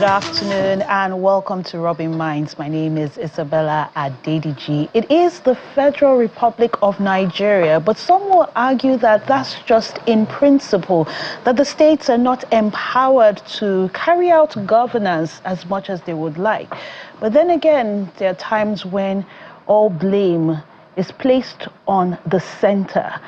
Good afternoon and welcome to Robin Minds. My name is Isabella Adediji. It is the Federal Republic of Nigeria, but some will argue that that's just in principle, that the states are not empowered to carry out governance as much as they would like. But then again, there are times when all blame is placed on the center,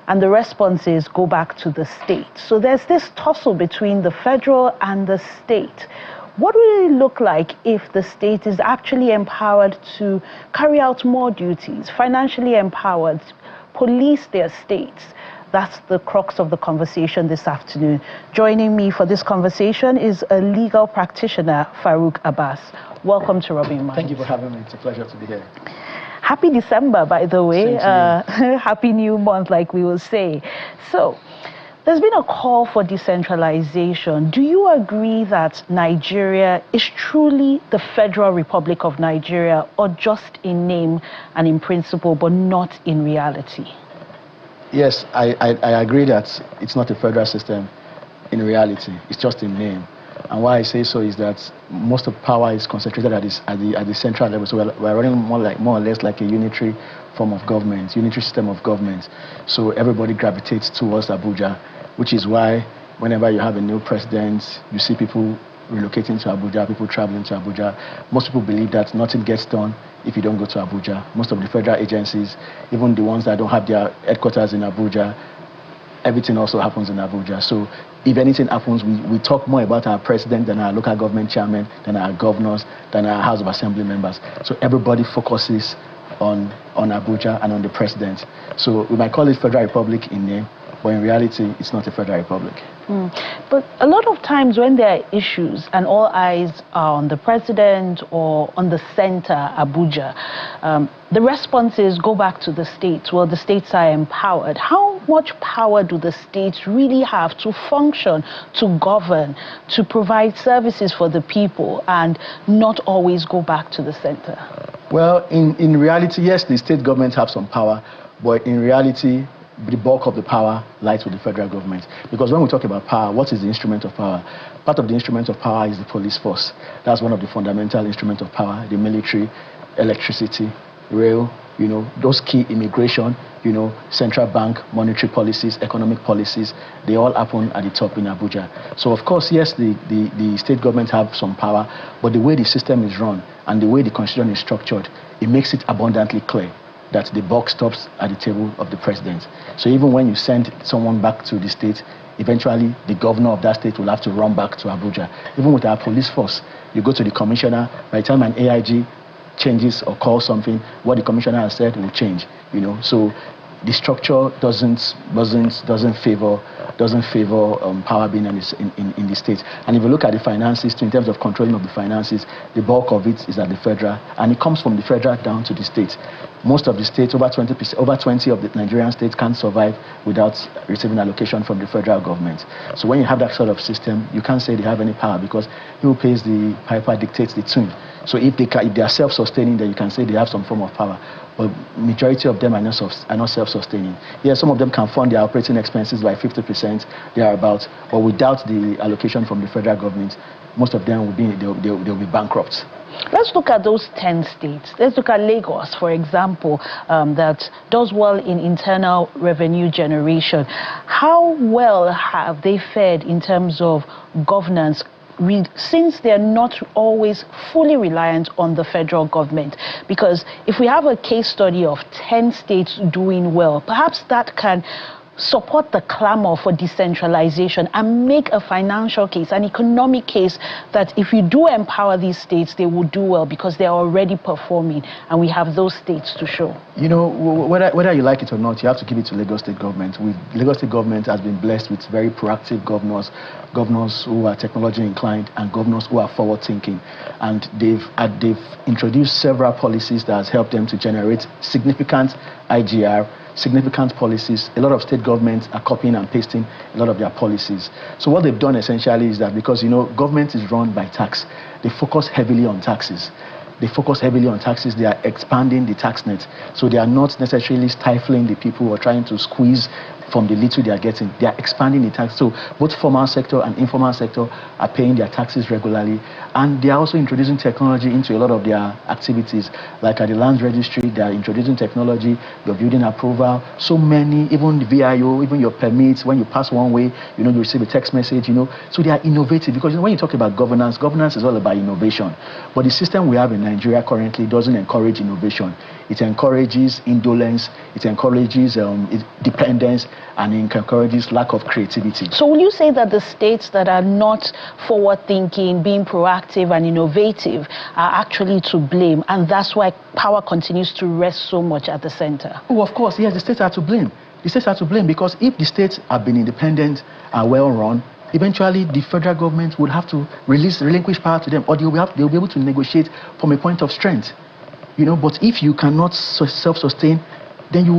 and the responses go back to the state. So there's this tussle between the federal and the state. What will it look like if the state is actually empowered to carry out more duties, financially empowered, police their states? That's the crux of the conversation this afternoon. Joining me for this conversation is a legal practitioner, Faruq Abass. Welcome to Robin Minds. Thank you for having me. It's a pleasure to be here. Happy December, by the way. Happy new month, like we will say. So, there's been a call for decentralization. Do you agree that Nigeria is truly the Federal Republic of Nigeria, or just in name and in principle, but not in reality? Yes, I agree that it's not a federal system in reality. It's just in name. And why I say so is that most of power is concentrated at the central level. So we're running more or less like a unitary form of government, unitary system of government. So everybody gravitates towards Abuja, which is why whenever you have a new president, you see people relocating to Abuja, people traveling to Abuja. Most people believe that nothing gets done if you don't go to Abuja. Most of the federal agencies, even the ones that don't have their headquarters in Abuja, everything also happens in Abuja. So if anything happens, we talk more about our president than our local government chairman, than our governors, than our House of Assembly members. So everybody focuses on Abuja and on the president. So we might call it Federal Republic in name, but in reality, it's not a federal republic. But a lot of times when there are issues and all eyes are on the president or on the center, Abuja, the responses go back to the states. Well, the states are empowered. How much power do the states really have to function, to govern, to provide services for the people, and not always go back to the center? Well, in reality, yes, the state governments have some power, but in reality, the bulk of the power lies with the federal government. Because when we talk about power, what is the instrument of power? Part of the instrument of power is the police force. That's one of the fundamental instruments of power. The military, electricity, rail, those key immigration, central bank, monetary policies, economic policies, they all happen at the top in Abuja. So of course, yes, the state government have some power, but the way the system is run and the way the constitution is structured, it makes it abundantly clear that the buck stops at the table of the president. So even when you send someone back to the state, eventually the governor of that state will have to run back to Abuja. Even with our police force, you go to the commissioner, by the time an AIG changes or calls something, what the commissioner has said will change. So the structure doesn't favor power being in the states. And if you look at the finances, in terms of controlling of the finances, the bulk of it is at the federal, and it comes from the federal down to the states. Most of the states, over 20 of the Nigerian states can't survive without receiving allocation from the federal government. So when you have that sort of system, you can't say they have any power, because who pays the piper dictates the tune. So if they are self-sustaining, then you can say they have some form of power. But majority of them are not self-sustaining. Yeah, some of them can fund their operating expenses by 50%, thereabouts, but without the allocation from the federal government, most of them will be bankrupt. Let's look at those 10 states. Let's look at Lagos, for example, that does well in internal revenue generation. How well have they fared in terms of governance, since they're not always fully reliant on the federal government? Because if we have a case study of 10 states doing well, perhaps that can support the clamor for decentralization and make a financial case, an economic case, that if you do empower these states, they will do well because they're already performing, and we have those states to show. Whether you like it or not, you have to give it to Lagos State government. Lagos State government has been blessed with very proactive governors who are technology inclined, and governors who are forward thinking, and they've introduced several policies that has helped them to generate significant IGR, significant policies. A lot of state governments are copying and pasting a lot of their policies. So what they've done essentially is that, because government is run by tax, they focus heavily on taxes. They are expanding the tax net. So they are not necessarily stifling the people or trying to squeeze from the little they are getting. They are expanding the tax. So both formal sector and informal sector are paying their taxes regularly. And they are also introducing technology into a lot of their activities. Like at the land registry, they are introducing technology, your building approval, so many, even the VIO, even your permits, when you pass one way, you know, you receive a text message, you know. So they are innovative, because you know, when you talk about governance, governance is all about innovation. But the system we have in Nigeria currently doesn't encourage innovation. It encourages indolence, it encourages dependence, and it encourages lack of creativity. So will you say that the states that are not forward-thinking, being proactive and innovative are actually to blame, and that's why power continues to rest so much at the center? Oh, of course, yes, the states are to blame. The states are to blame, because if the states have been independent and well-run, eventually the federal government would have to relinquish power to them, or they'll be able to negotiate from a point of strength. You know, but if you cannot self-sustain, then you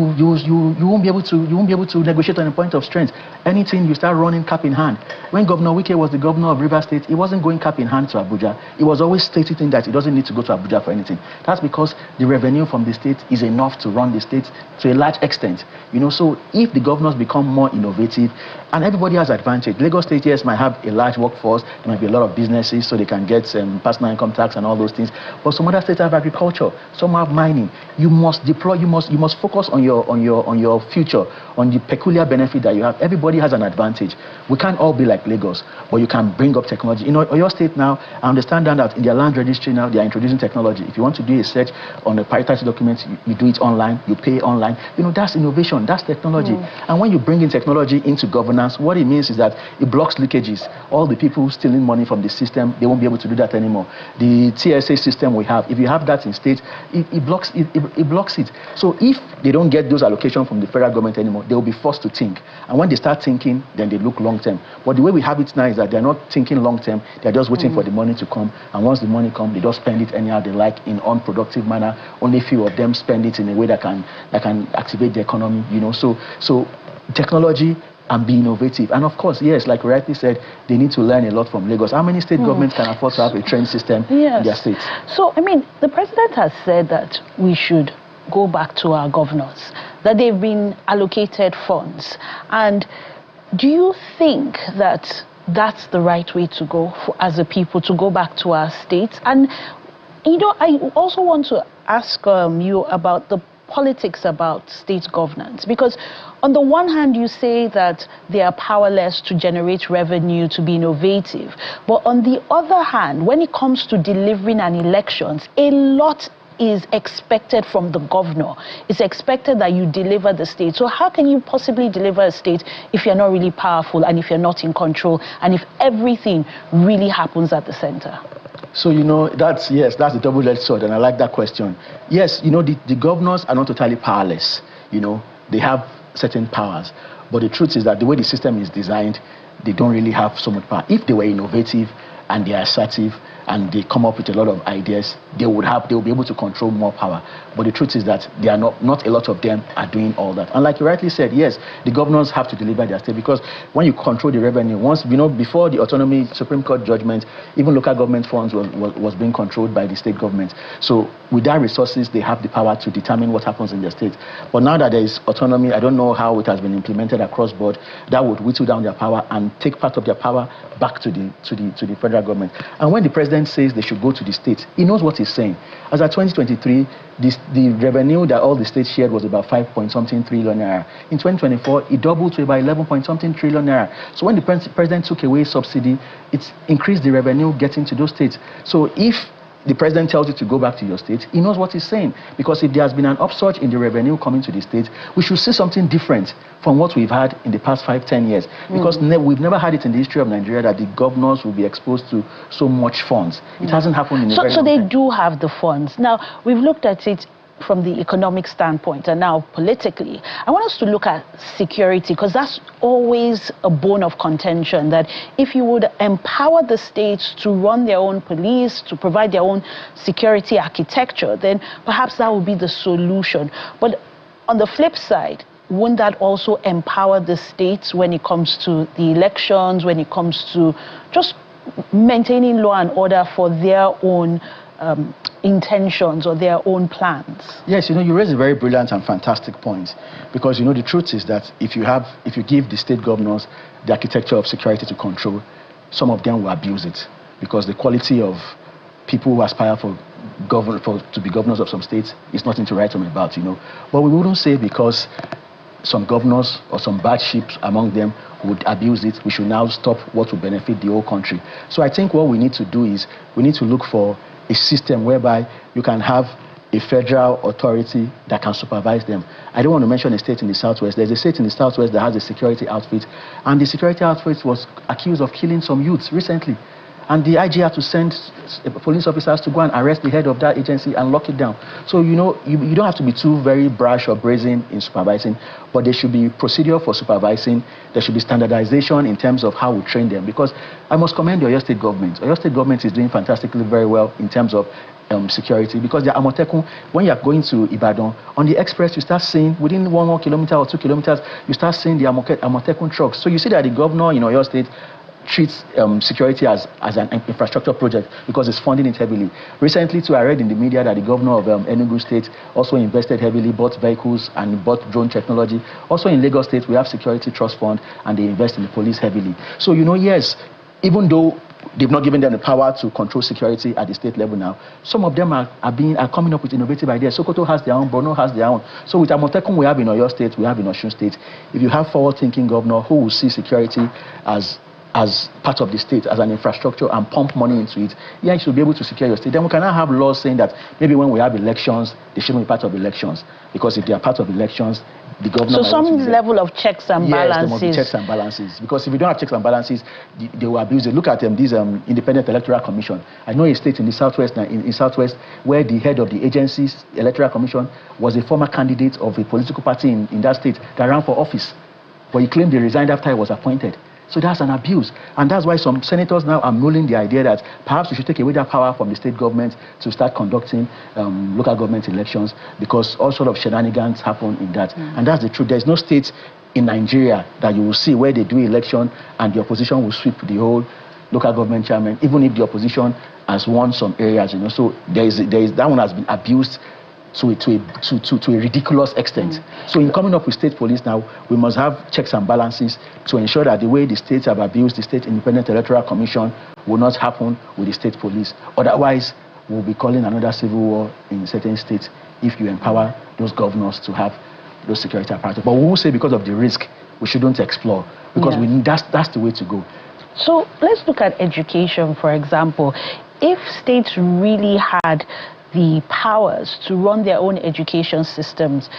won't be able to negotiate on a point of strength. Anything you start running cap in hand. When Governor Wike was the governor of Rivers State, he wasn't going cap in hand to Abuja. He was always stating that he doesn't need to go to Abuja for anything. That's because the revenue from the state is enough to run the state to a large extent. You know, so if the governors become more innovative, and everybody has advantage. Lagos State, yes, might have a large workforce, there might be a lot of businesses, so they can get personal income tax and all those things. But some other states have agriculture, some have mining. You must deploy, you must focus on your future, on the peculiar benefit that you have. Everybody has an advantage. We can't all be like Lagos, but you can bring up technology. You know, your state now, I understand that in their land registry now, they are introducing technology. If you want to do a search on the priority documents, you do it online, you pay online. You know, that's innovation, that's technology. And when you bring in technology into governance, what it means is that it blocks leakages. All the people stealing money from the system, they won't be able to do that anymore. The TSA system we have, if you have that in state, it blocks it. So if they don't get those allocations from the federal government anymore, they will be forced to think. And when they start thinking, then they look long term. But the way we have it now is that they're not thinking long term, they're just waiting for the money to come. And once the money comes, they just spend it anyhow they like, in unproductive manner. Only few of them spend it in a way that can activate the economy, you know. So technology and be innovative. And of course, yes, like you rightly said, they need to learn a lot from Lagos. How many state governments can afford to have a trained system in their states? So, I mean, the president has said that we should go back to our governors, that they've been allocated funds. And do you think that that's the right way to go as a people, to go back to our states? And, you know, I also want to ask you about the politics about state governance, because on the one hand you say that they are powerless to generate revenue, to be innovative, but on the other hand, when it comes to delivering an elections, a lot is expected from the governor. It's expected that you deliver the state. So how can you possibly deliver a state if you're not really powerful, and if you're not in control, and if everything really happens at the center? So, you know, that's the double-edged sword, and I like that question. Yes, you know, the governors are not totally powerless. You know, they have certain powers. But the truth is that the way the system is designed, they don't really have so much power. If they were innovative and they are assertive and they come up with a lot of ideas, they will be able to control more power. But the truth is that they are not a lot of them are doing all that. And like you rightly said, yes, the governors have to deliver their state, because when you control the revenue, once, you know, before the autonomy Supreme Court judgment, even local government funds was being controlled by the state government. So with that resources, they have the power to determine what happens in their state. But now that there is autonomy, I don't know how it has been implemented across board, that would whittle down their power and take part of their power back to the federal government. And when the president says they should go to the states, he knows what he's saying. As at 2023, the revenue that all the states shared was about 5-point-something trillion naira. In 2024, it doubled to about 11-point-something trillion naira. So when the president took away subsidy, it increased the revenue getting to those states. So if the president tells you to go back to your state, he knows what he's saying. Because if there has been an upsurge in the revenue coming to the state, we should see something different from what we've had in the past 5-10 years. Because we've never had it in the history of Nigeria that the governors will be exposed to so much funds. It hasn't happened in a very long time. So they do have the funds. Now, we've looked at it from the economic standpoint, and now politically, I want us to look at security, because that's always a bone of contention, that if you would empower the states to run their own police, to provide their own security architecture, then perhaps that would be the solution. But on the flip side, wouldn't that also empower the states when it comes to the elections, when it comes to just maintaining law and order for their own intentions or their own plans? Yes, you raise a very brilliant and fantastic point, because the truth is that if you give the state governors the architecture of security to control, some of them will abuse it, because the quality of people who aspire to be governors of some states is nothing to write home about, But we wouldn't say because some governors or some bad sheep among them would abuse it, we should now stop what will benefit the whole country. So I think what we need to do is we need to look for a system whereby you can have a federal authority that can supervise them. I don't want to mention a state in the southwest. There's a state in the southwest that has a security outfit, and the security outfit was accused of killing some youths recently. And the IG had to send police officers to go and arrest the head of that agency and lock it down. So, you don't have to be too very brash or brazen in supervising, but there should be procedure for supervising. There should be standardization in terms of how we train them. Because I must commend your state government. Your state government is doing fantastically very well in terms of security, because the Amotekun, when you are going to Ibadan, on the express, you start seeing, within 1 kilometer or 2 kilometers, you start seeing the Amotekun trucks. So you see that the governor in your state treats security as an infrastructure project, because it's funding it heavily. Recently, too, I read in the media that the governor of Enugu State also invested heavily, bought vehicles and bought drone technology. Also in Lagos State, we have security trust fund, and they invest in the police heavily. So, yes, even though they've not given them the power to control security at the state level now, some of them are coming up with innovative ideas. Sokoto has their own, Borno has their own. So with Amotekun we have in Oyo State, we have in Osun State. If you have forward-thinking governor who will see security as part of the state, as an infrastructure, and pump money into it, you should be able to secure your state. Then we cannot have laws saying that maybe when we have elections, they shouldn't be part of elections, because if they are part of elections, the government... So some level of checks and balances. Yes, there must be checks and balances, because if we don't have checks and balances, they will abuse it. Look at these Independent Electoral Commission. I know a state in the southwest, where the head of the agency's Electoral Commission was a former candidate of a political party in that state that ran for office, but he claimed he resigned after he was appointed. So that's an abuse. And that's why some senators now are mulling the idea that perhaps we should take away that power from the state government to start conducting local government elections, because all sort of shenanigans happen in that. And that's the truth. There's no state in Nigeria that you will see where they do election and the opposition will sweep the whole local government chairman, even if the opposition has won some areas, So that one has been abused to a ridiculous extent. So in coming up with state police now, we must have checks and balances to ensure that the way the states have abused the State Independent Electoral Commission will not happen with the state police. Otherwise, we'll be calling another civil war in certain states if you empower those governors to have those security apparatus. But we won't say because of the risk we shouldn't explore, because we need, that's the way to go. So let's look at education, for example. If states really had the powers to run their own education systems,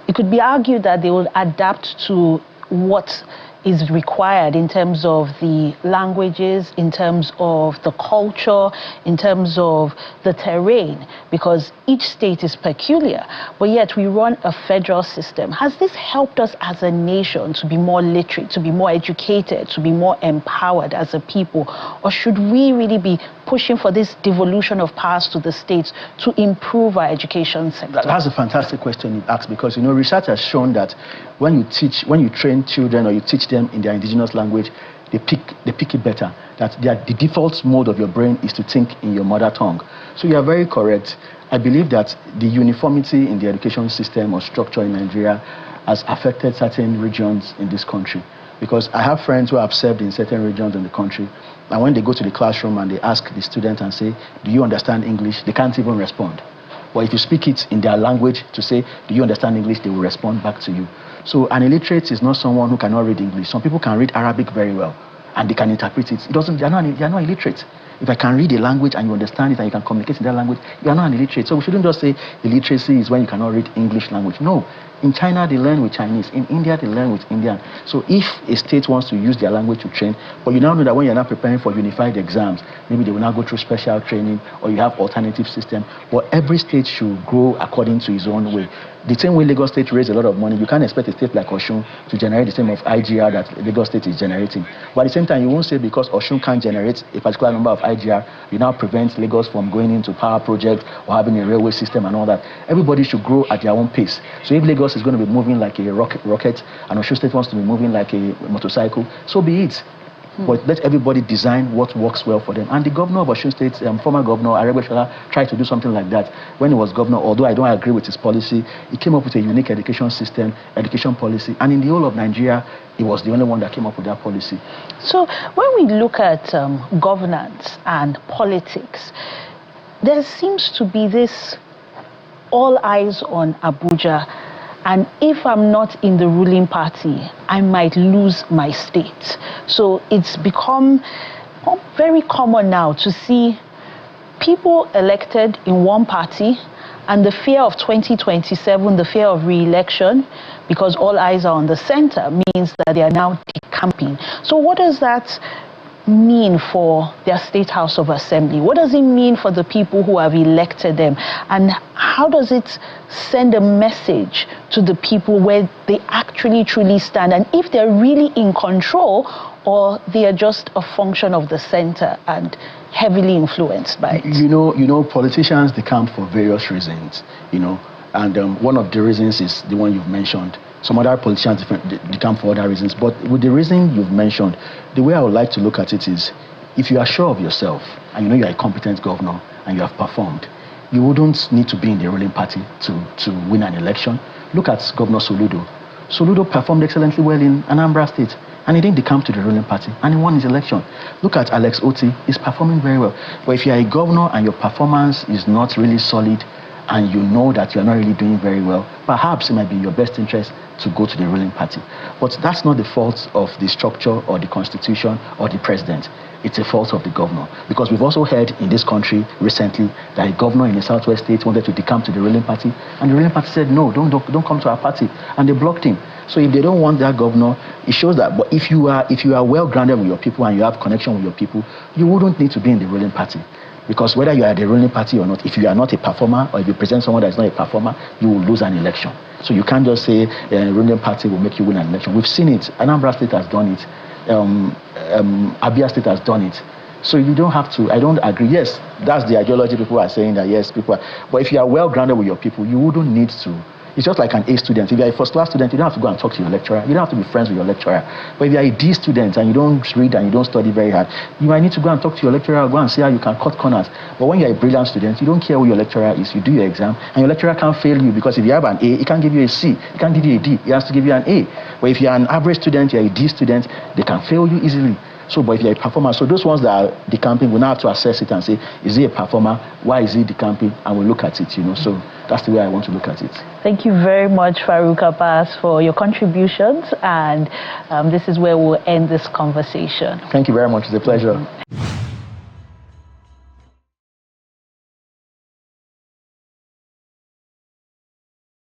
it could be argued that they will adapt to what is required in terms of the languages, in terms of the culture, in terms of the terrain, because each state is peculiar, but yet we run a federal system. Has this helped us as a nation to be more literate, to be more educated, to be more empowered as a people? Or should we really be pushing for this devolution of powers to the states to improve our education sector? That's a fantastic question you asked, because research has shown that when you train children or you teach them in their indigenous language, they pick it better. That the default mode of your brain is to think in your mother tongue. So you are very correct. I believe that the uniformity in the education system or structure in Nigeria has affected certain regions in this country. Because I have friends who have served in certain regions in the country, and when they go to the classroom and they ask the student and say, "Do you understand English?" they can't even respond. But if you speak it in their language to say, "Do you understand English?" they will respond back to you. So an illiterate is not someone who cannot read English. Some people can read Arabic very well and they can interpret it. They're not illiterate. If I can read a language and you understand it and you can communicate in that language, you are not an illiterate. So we shouldn't just say illiteracy is when you cannot read English language. No. In China, they learn with Chinese. In India, they learn with Indian. So if a state wants to use their language to train, but you now know that when you're not preparing for unified exams, maybe they will now go through special training, or you have alternative system. But every state should grow according to its own way. The same way Lagos State raised a lot of money, you can't expect a state like Osun to generate the same of IGR that Lagos State is generating. But at the same time, you won't say because Osun can't generate a particular number of IGR, you now prevent Lagos from going into power project or having a railway system and all that. Everybody should grow at their own pace. So if Lagos is going to be moving like a rocket and Osun State wants to be moving like a motorcycle, so be it. but let everybody design what works well for them. And the governor of Osun State, former governor Aregbesola, tried to do something like that when he was governor. Although I don't agree with his policy, he came up with a unique education system, education policy, and in the whole of Nigeria, he was the only one that came up with that policy. So when we look at governance and politics, there seems to be this all eyes on Abuja, and if I'm not in the ruling party, I might lose my state. So it's become very common now to see people elected in one party, and the fear of 2027, the fear of re-election, because all eyes are on the center, means that they are now decamping. So what does that mean for their State House of Assembly? What does it mean for the people who have elected them? And how does it send a message to the people where they actually truly stand, and if they're really in control or they are just a function of the center and heavily influenced by it? You know, politicians decamp for various reasons, and one of the reasons is the one you've mentioned. Some other politicians decamp for other reasons, but with the reason you've mentioned, the way I would like to look at it is, if you are sure of yourself and you know you're a competent governor and you have performed, you wouldn't need to be in the ruling party to win an election. Look at Governor Soludo. Soludo performed excellently well in Anambra State, and he didn't decamp to the ruling party, and he won his election. Look at Alex Oti, he's performing very well. But if you're a governor and your performance is not really solid, and you know that you're not really doing very well, perhaps it might be in your best interest to go to the ruling party. But that's not the fault of the structure or the constitution or the president. It's a fault of the governor. Because we've also heard in this country recently that a governor in a southwest state wanted to decamp to the ruling party, and the ruling party said, no, don't come to our party, and they blocked him. So if they don't want that governor, it shows that. But if you are well grounded with your people and you have connection with your people, you wouldn't need to be in the ruling party. Because whether you are the ruling party or not, if you are not a performer, or if you present someone that is not a performer, you will lose an election. So you can't just say the ruling party will make you win an election. We've seen it. Anambra State has done it. Abia State has done it. So you don't have to. I don't agree. Yes, that's the ideology. People are saying that, yes, people are. But if you are well grounded with your people, you wouldn't need to. It's just like an A student. If you're a first class student, you don't have to go and talk to your lecturer. You don't have to be friends with your lecturer. But if you're a D student and you don't read and you don't study very hard, you might need to go and talk to your lecturer or go and see how you can cut corners. But when you're a brilliant student, you don't care who your lecturer is. You do your exam, and your lecturer can't fail you, because if you have an A, he can't give you a C. He can't give you a D. He has to give you an A. But if you're an average student, you're a D student, they can fail you easily. So, but if you're a performer, so those ones that are decamping, we now have to assess it and say, is he a performer? Why is he decamping? And we look at it, So that's the way I want to look at it. Thank you very much, Faruq Abass, for your contributions. And this is where we'll end this conversation. Thank you very much. It's a pleasure.